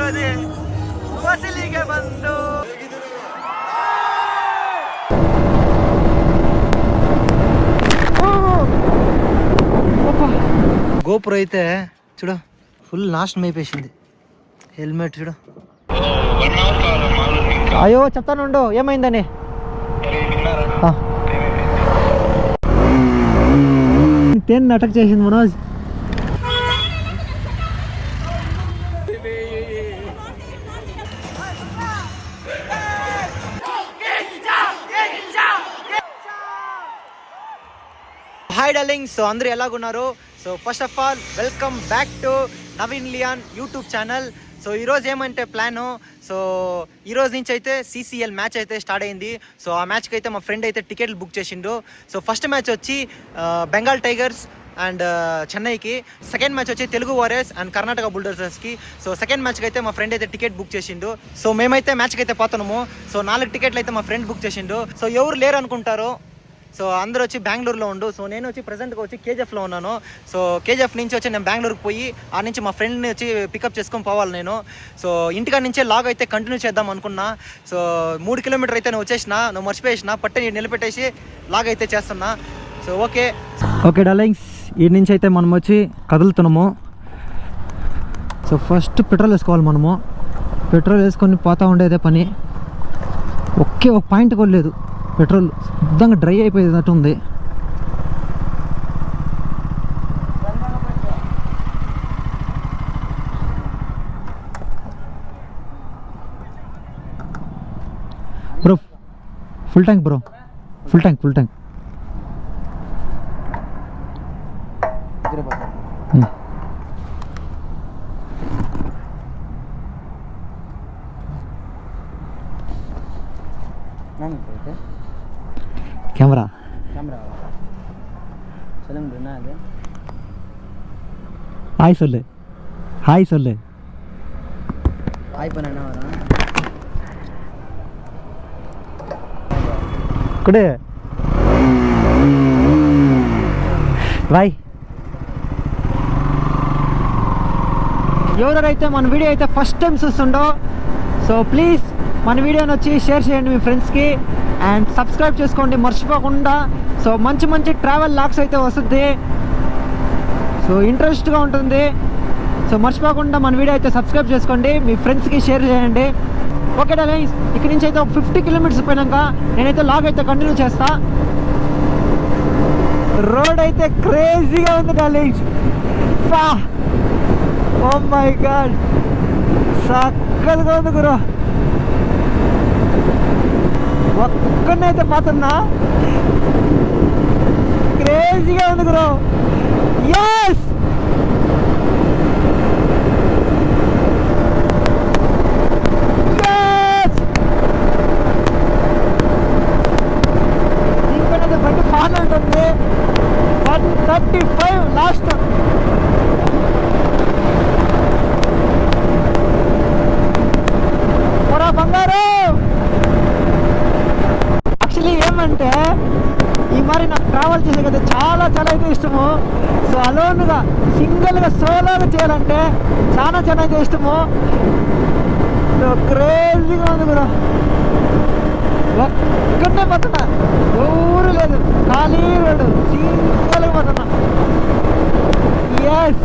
ಸಿಗೋದೆ ವಸಲಿಗೆ ಬಂದು గోపురం అయితే చూడు ఫుల్ నాశనం అయిపోయింది. హెల్మెట్ చూడు. అయ్యో చెప్తానుండు ఏమైందని. తేన్ అటాక్ చేసింది మనోజ్. Hi darling. సో అందరూ ఎలాగున్నారు? So first of all welcome back to Naveen Leon YouTube channel. So ఈరోజు ఏమంటే ప్లాను, సో ఈరోజు నుంచి అయితే CCL మ్యాచ్ అయితే స్టార్ట్ అయింది. సో ఆ మ్యాచ్కి అయితే మా ఫ్రెండ్ అయితే టికెట్లు బుక్ చేసిండు. సో ఫస్ట్ మ్యాచ్ వచ్చి బెంగాల్ టైగర్స్ అండ్ చెన్నైకి, సెకండ్ మ్యాచ్ వచ్చి తెలుగు వారియర్స్ అండ్ కర్ణాటక బుల్డోజర్స్కి. సో సెకండ్ మ్యాచ్కి అయితే మా ఫ్రెండ్ అయితే టికెట్ బుక్ చేసిండు. సో మేమైతే మ్యాచ్కి అయితే పోతున్నాము. సో 4 టికెట్లు అయితే మా ఫ్రెండ్ బుక్ చేసిండు. సో ఎవరు లేరు అనుకుంటారు. సో అందరూ వచ్చి బెంగళూరులో ఉండు. సో నేను వచ్చి ప్రజెంట్గా వచ్చి KGFలో ఉన్నాను. సో KGF నుంచి వచ్చి నేను బెంగళూరుకి పోయి ఆ నుంచి మా ఫ్రెండ్ని వచ్చి పికప్ చేసుకొని పోవాలి నేను. సో ఇంటికాడ నుంచే లాగ్ అయితే కంటిన్యూ చేద్దాం అనుకున్నా. సో 3 కిలోమీటర్ అయితే నేను వచ్చేసిన, నువ్వు మర్చిపోయేసిన పట్టే నిలబెట్టేసి లాగ్ అయితే చేస్తున్నా. సో ఓకే డార్లింగ్స్, ఈ నుంచి అయితే మనం వచ్చి కదులుతున్నాము. సో ఫస్ట్ పెట్రోల్ వేసుకోవాలి మనము. పెట్రోల్ వేసుకొని పోతా ఉండేదే పని. ఒక పాయింట్ కూడా లేదు. పెట్రోల్ శుద్ధంగా డ్రై అయిపోయేటట్టు ఉంది. Bro full tank bro, full tank. Camera சொல்லுங்க. என்ன அது? ஹாய் சொல்லு. ஹாய் பண்ண என்ன வரும்? குடு బాయ్. ఎవరైతే మన వీడియో అయితే ఫస్ట్ టైం చూస్తుండో సో ప్లీజ్ మన వీడియోని వచ్చి షేర్ చేయండి మీ ఫ్రెండ్స్కి అండ్ సబ్స్క్రైబ్ చేసుకోండి మర్చిపోకుండా. సో మంచి ట్రావెల్ లాగ్స్ అయితే వస్తుంది. సో ఇంట్రెస్ట్గా ఉంటుంది. సో మర్చిపోకుండా మన వీడియో అయితే సబ్స్క్రైబ్ చేసుకోండి, మీ ఫ్రెండ్స్కి షేర్ చేయండి. ఓకే డార్లింగ్స్, ఇక్కడ నుంచి అయితే ఒక 50 కిలోమీటర్స్ పోయినాక నేనైతే లాగ్ అయితే కంటిన్యూ చేస్తా. రోడ్ అయితే క్రేజీగా ఉంది డార్లింగ్స్. ఓ మై గాడ్, చక్కగా ఉంది గురు. ఒక్కనైతే పోతున్నా, క్రేజీగా ఉంది గురు. ఎస్ ఇంకొనైతే బండి ఫాన్ ఉంటుంది. 135 లాస్ట్. బంగారు యాక్చువల్లీ ఏమంటే ఈ మరి నాకు ట్రావెల్ చేసే కదా చాలా అయితే ఇష్టము. సో అలోన్గా సింగిల్గా సోలోగా చేయాలంటే చాలా అయితే ఇష్టము. సో క్రేజీగా ఉంది కూడా. ఒక్కడే పోతున్నా, ఎవరు లేదు, ఖాళీ రోడ్డు, సింగిల్గా పోతున్నా. ఎస్,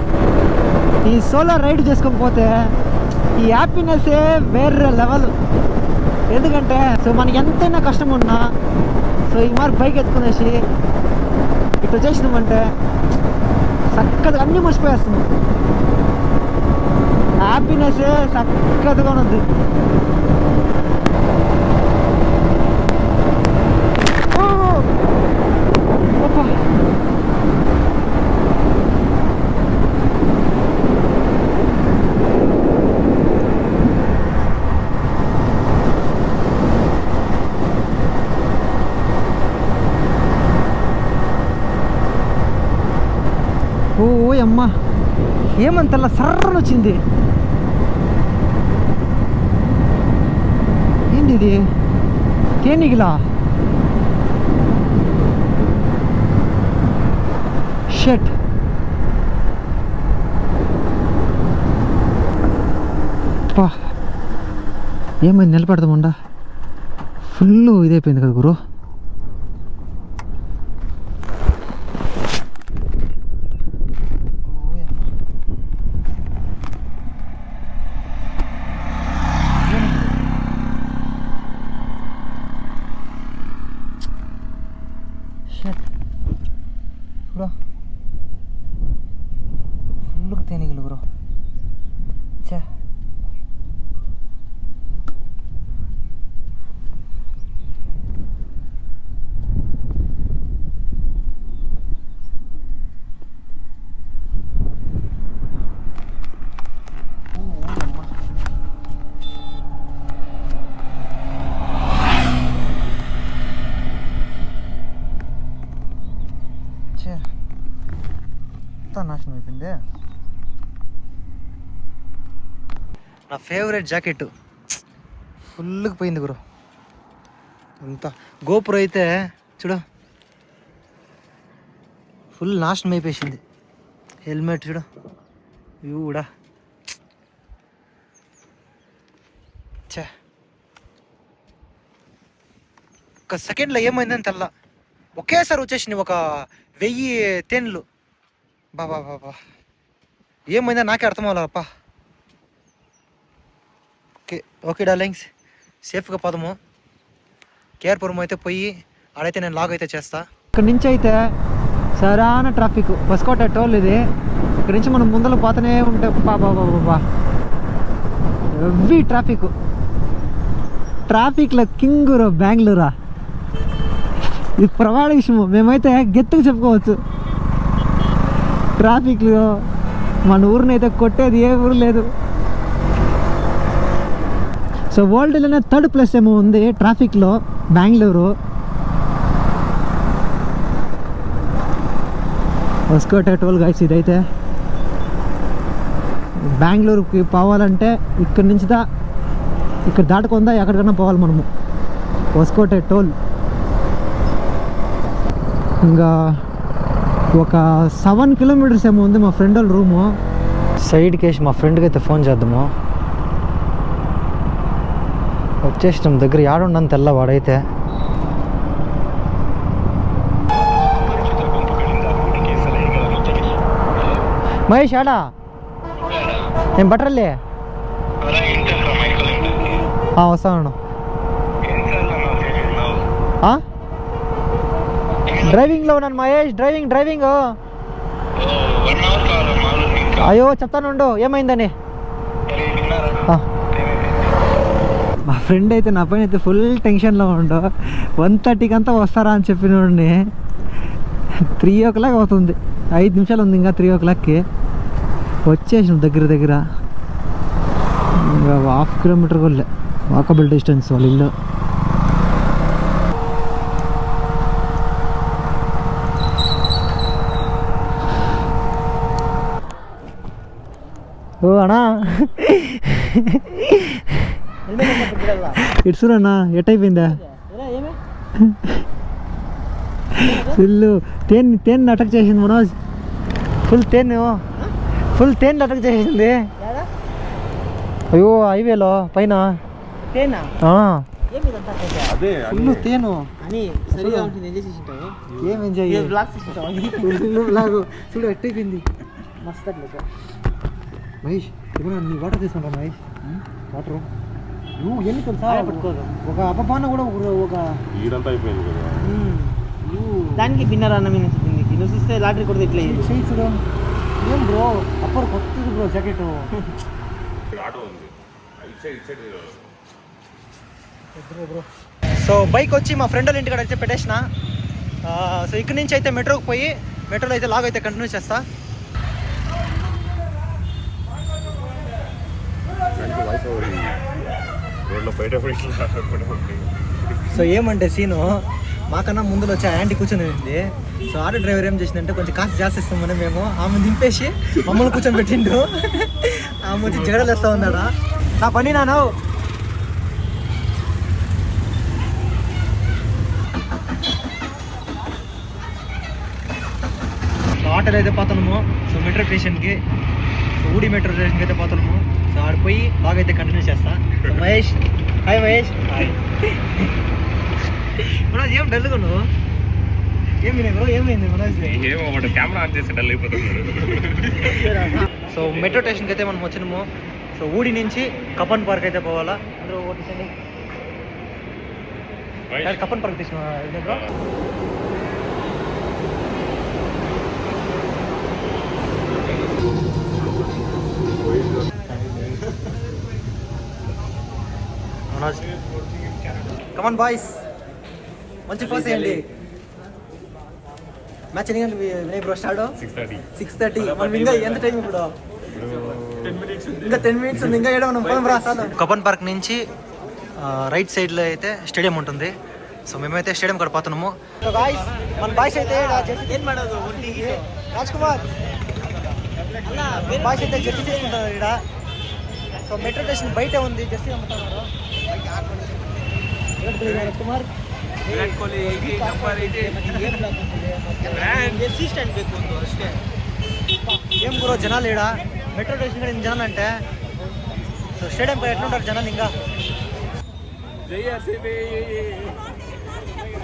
ఈ సోలో రైడ్ చేసుకొని పోతే ఈ హ్యాపీనెస్సే వేరే లెవెల్. ఎందుకంటే సో మనకి ఎంతైనా కష్టం ఉన్నా సో ఈ మరి బైక్ ఎత్తుకునేసి ఇట్లా చేసినామంటే చక్కగా అన్నీ మర్చిపోయేస్తున్నాం. హ్యాపీనెస్సే చక్కగా ఉంది. ఓ అమ్మా, ఏమంతలా సర్రని వచ్చింది. ఏంటి ఇది? తేనిగిలా షెట్. పా ఏమైంది నిలబెడదామండా ఫుల్ ఇదైపోయింది కదా గురు. చూడ ఫుల్గా తేనీగలు గురు. చే నాశనం అయిపోయింది. నా ఫేవరెట్ జాకెట్ ఫుల్గా పోయింది గురు. అంతా గోపురం అయితే చూడు ఫుల్ నాశనం అయిపోయింది. హెల్మెట్ చూడు కూడా చే ఒక సెకండ్లో ఏమైందని తెల్ల ఒకేసారి వచ్చేసింది ఒక 1000 తేన్లు. బాబా బాబా ఏమైందా నాకే అర్థం అవ్వాలప్ప. ఓకే ఓకే డార్లింగ్స్, సేఫ్గా పదము. కేర్పురం అయితే పోయి ఆడైతే నేను లాగ్ అయితే చేస్తా. ఇక్కడ నుంచి అయితే సరాన ట్రాఫిక్, బస్కోట టోల్ ఇది. ఇక్కడ నుంచి మనం ముందర పోతూనే ఉంటే బాబా బాబా హెవీ ట్రాఫిక్లో కింగురు బెంగళూరా. ఇది ప్రమాణ విషయము, మేమైతే గెత్తుకు చెప్పుకోవచ్చు. ట్రాఫిక్లో మన ఊరినైతే కొట్టేది ఏ ఊరు లేదు. సో వరల్డ్లోనే 3rd ప్లేస్ ఏమో ఉంది ట్రాఫిక్లో బెంగళూరు. వస్కోట టోల్ గైస్ ఇదైతే. బెంగళూరుకి పోవాలంటే ఇక్కడ నుంచి ఇక్కడ దాటుకుందా ఎక్కడికన్నా పోవాలి మనము. వస్కోట టోల్ ఇంకా ఒక 7 కిలోమీటర్స్ ఏమో ఉంది మా ఫ్రెండ్ వాళ్ళ రూము. సైడ్కి వేసి మా ఫ్రెండ్కి అయితే ఫోన్ చేద్దాము. వచ్చేసినాం దగ్గర ఆడుండని తెల్లవాడైతే. మహేష్ ఆడా నేను బట్టర్లే వస్తాను. డ్రైవింగ్లో ఉన్నాను మహేష్, డ్రైవింగ్. అయ్యో చెప్తానుండు ఏమైందని. మా ఫ్రెండ్ అయితే నా పైన అయితే ఫుల్ టెన్షన్లో ఉండు. 1:30కి అంతా వస్తారా అని చెప్పినోడిని 3 o'clock అవుతుంది. 5 నిమిషాలు ఉంది ఇంకా 3 o'clockకి. వచ్చేసినాం దగ్గర 1/2 కిలోమీటర్ కూడా వాకబుల్ డిస్టెన్స్ వాళ్ళ ఇల్లు. ఓ అన్నా ఇట్సురన్నా ఎట్టయిపోయిందా ఫుల్ తేన్ అటాక్ చేసింది మనోజ్. ఫుల్ తేన్ అటాక్ చేసింది. అయ్యో హైవేలో పైన ఫుల్ తేను ఏం ఎంజాయ్ చూడు ఎట్టయిపోయింది మస్తు. మహేష్ ఇప్పుడు నీ వాటర్ తీసుకుంటా మహేష్. వాటర్ నువ్వు ఎన్ని తెలుసా పట్టుకోదు. ఒక అపపాన కూడా ఒక ఈడంతా అయిపోయింది కదా. దానికి బిన్నర్ అన్న మీద నువ్వు చూస్తే లాటరీ కూడా ఇట్లా చేయి చూడు. ఏం బ్రో అప్పర్ కొత్తది బ్రో జాకెట్. సో బైక్ వచ్చి మా ఫ్రెండ్ వాళ్ళ ఇంటికాడ అయితే పెట్టేసిన. సో ఇక్కడి నుంచి అయితే మెట్రోకి పోయి మెట్రోలో అయితే లాగ్ అయితే కంటిన్యూ చేస్తా. సో ఏమంటే సీను మాకన్నా ముందులో వచ్చి యాంటీ కూర్చొని ఉంది. సో ఆటో డ్రైవర్ ఏం చేసిందంటే కొంచెం కాస్ట్ జాస్తి ఇస్తామని మేము ఆమె దింపేసి మమ్మల్ని కూర్చొని పెట్టిండు. ఆమె వచ్చి జగడలు వేస్తా ఉన్నాడా నా పని నాను. ఆటోలో అయితే పోతున్నాము. సో మెట్రో స్టేషన్కి, ఊడి మెట్రో స్టేషన్కి అయితే పోతున్నాము. సో ఆడిపోయి బాగా అయితే కంటిన్యూ చేస్తా. మహేష్ హాయ్ మహేష్. మనోజ్ ఏం డల్గా నువ్వు? ఏం బ్రో ఏమైంది మనోజ్? ఏమో వాడు కెమెరా ఆన్ చేసి డల్ అయిపోతున్నాడు. సో మెట్రో స్టేషన్కి అయితే మనం వచ్చినాము. సో ఊడి నుంచి కప్పన్ పార్క్ అయితే పోవాలా. అందరూ ఓటీసండి. కప్పన్ పార్క్ తీసుకున్నా బ్రో. మనోజ్ కమన్ బాయ్స్, మంచి ఫోర్స్ చేయండి. మ్యాచ్ ఎన్ని గంటలు వినయ్ బ్రో స్టార్ట్? 6:30. మనం ఇంకా ఎంత టైం ఇప్పుడు? ఇంకా 10 minutes ఉంది. ఇంకా ఏడో మనం పోదాం రా. కప్పన్ పార్క్ నుంచి రైట్ సైడ్లో అయితే స్టేడియం ఉంటుంది. సో మేమైతే స్టేడియం కూడా పోతున్నాము. సో గాయ్స్ మన బాయ్స్ అయితే రాజ్ కుమార్ బాయ్స్ అయితే జెర్సీ తీసుకుంటారు ఇక్కడ. సో మెట్రో స్టేషన్ బయట ఉంది, జెర్సీ అమ్ముతున్నారు. Raj Kumar Virat Kohli number 8 Jersey stand ಬೇಕು ಒಂದು ಅಷ್ಟೇ. ఏం బ్రో జనాలు ఈడ మెట్రో స్టేషన్ కూడా ఇన్ని జనాలు అంటే. సో స్టేడియం పై ఎట్లుంటారు జనాలు ఇంకా?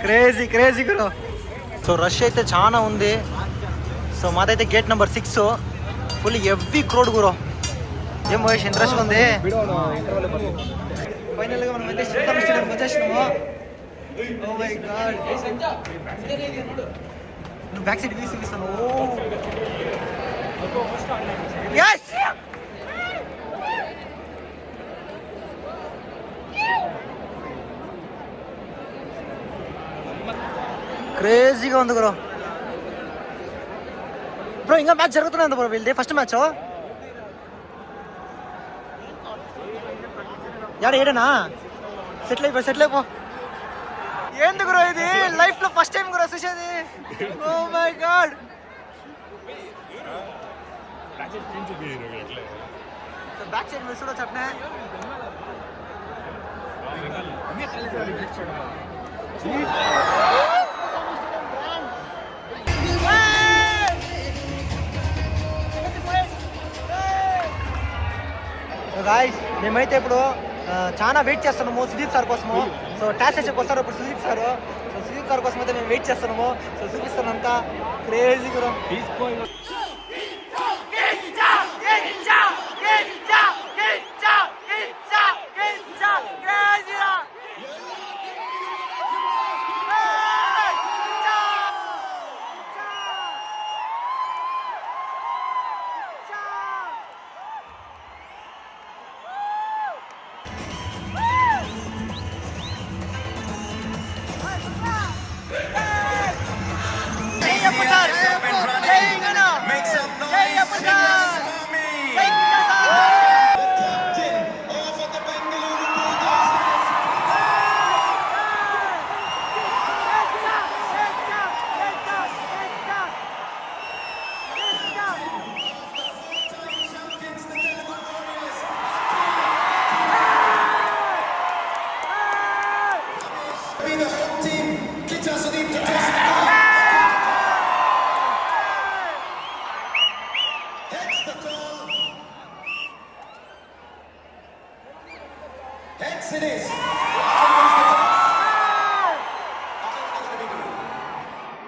Crazy crazy bro. So rush అయితే చాలా ఉంది. సో మాదైతే gate number 6 full every crowd bro. ఏం మహేష్ ఎంత రష్ ఉంది? ఫైనల్గా మనం అయితే స్టేడియంకి వచ్చేసినాము. Oh my god. నువ్వు బ్యాక్ సైడ్ తీసి చూపిస్తాను. yes క్రేజీగా ఉంది బ్రో. బ్రో ఇంకా మ్యాచ్ జరుగుతుంది బ్రో. వీళ్ళది ఫస్ట్ మ్యాచ్ ఏడేనా? సెటిల్ అయిపో. ఏంది బ్రో ఇది? లైఫ్ లో ఫస్ట్ టైం బ్రో చూసేది. Oh my God. Back side మీరు చూడొచ్చు అట్నే. గాయ్స్ మేమైతే ఇప్పుడు చాలా వెయిట్ చేస్తున్నాము సుదీప్ సార్ కోసము. సో టాస్ సెషన్కి వస్తారు ఇప్పుడు Sudeep sir. So Sudeep sir కోసం అయితే మేము వెయిట్ చేస్తున్నాము. సో చూపిస్తాను అంతా క్రేజీ కూడా.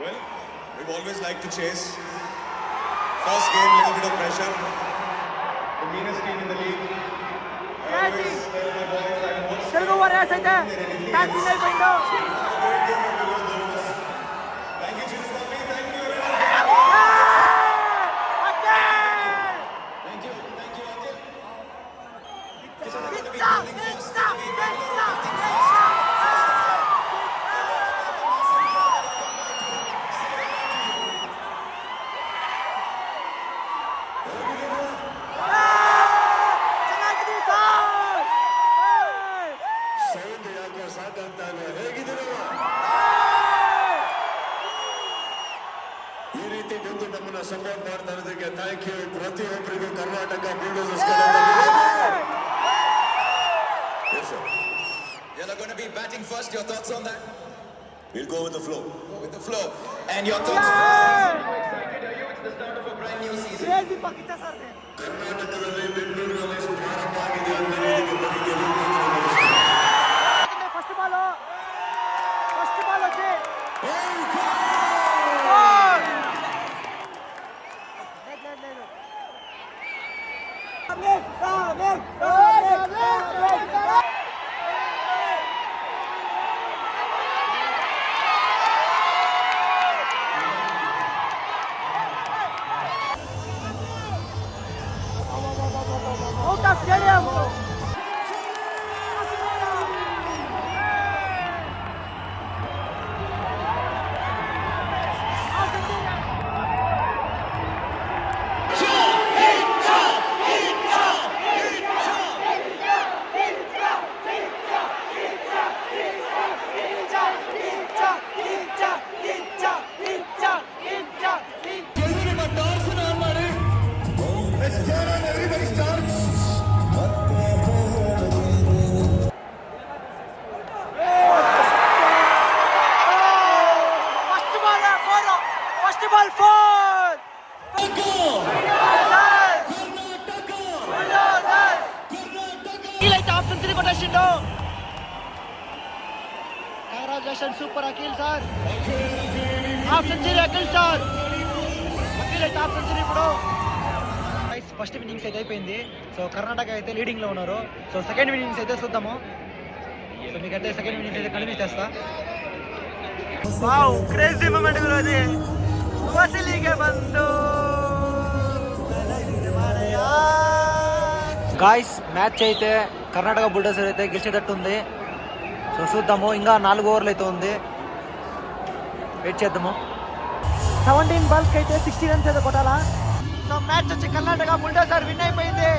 Well, we've always liked to chase. First game, little bit of pressure. The meanest team in the league. I always tell my boys that most thank you, Chief Swami. Thank you, ಈ ರೀತಿ ಬಂದು ನಮ್ಮನ್ನ support ಮಾಡ್ತಾ ಇರೋದಕ್ಕೆ thank you. ಪ್ರತಿಯೊಬ್ಬರಿಗೂ Karnataka bulldozers Yes, sir. You're going to be batting first. Your thoughts on that? We'll go with the flow. Go with the flow. And your thoughts? How excited are you? It's the start of a brand new season. ಕರ್ನಾಟಕದಲ್ಲಿ ಬೆಂಗಳೂರಿನಲ್ಲಿ ಪ್ರಾರಂಭ ಆಗಿದೆ ಅಂದರೆ ಇದಕ್ಕೆ ಬಗ್ಗೆ Let's turn on everybody's dance. First ball 4 వీలైతే half century కొట్టేసిండు. Congratulation super Akhil sir, half century Akhil sir. Akhil అయితే హాఫ్ సెంచరీ ఇప్పుడు. ఫస్ట్ ఇన్నింగ్స్ అయితే అయిపోయింది. సో కర్ణాటక అయితే లీడింగ్ లో ఉన్నారు. సో సెకండ్ ఇన్నింగ్స్ అయితే చూద్దాము. సో మీకైతే సెకండ్ ఇన్నింగ్స్ అయితే కంటిన్యూ చేస్తా. వావ్ క్రేజీ మూమెంట్ గురించి వసిలిగే బందు. గాయ్స్ మ్యాచ్ అయితే కర్ణాటక బుల్డోజర్ అయితే గెలిచేటట్టు ఉంది. సో చూద్దాము, ఇంకా 4 ఓవర్లు అయితే ఉంది, వెయిట్ చేద్దాము. 17 బాల్స్కి అయితే 60 రన్స్ అయితే కొట్టాలా. సో మ్యాచ్ వచ్చి కర్ణాటక బుల్డోజర్ విన్ అయిపోయింది.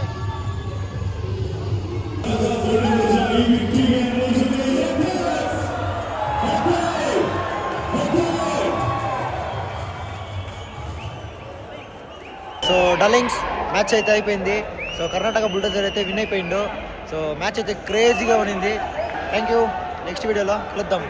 సో డల్లింగ్స్ మ్యాచ్ అయితే అయిపోయింది. సో కర్ణాటక బుల్డోజర్ అయితే విన్ అయిపోయిండు. సో మ్యాచ్ అయితే క్రేజీగా ఉన్నింది. Thank you. నెక్స్ట్ వీడియోలో కలుద్దాం.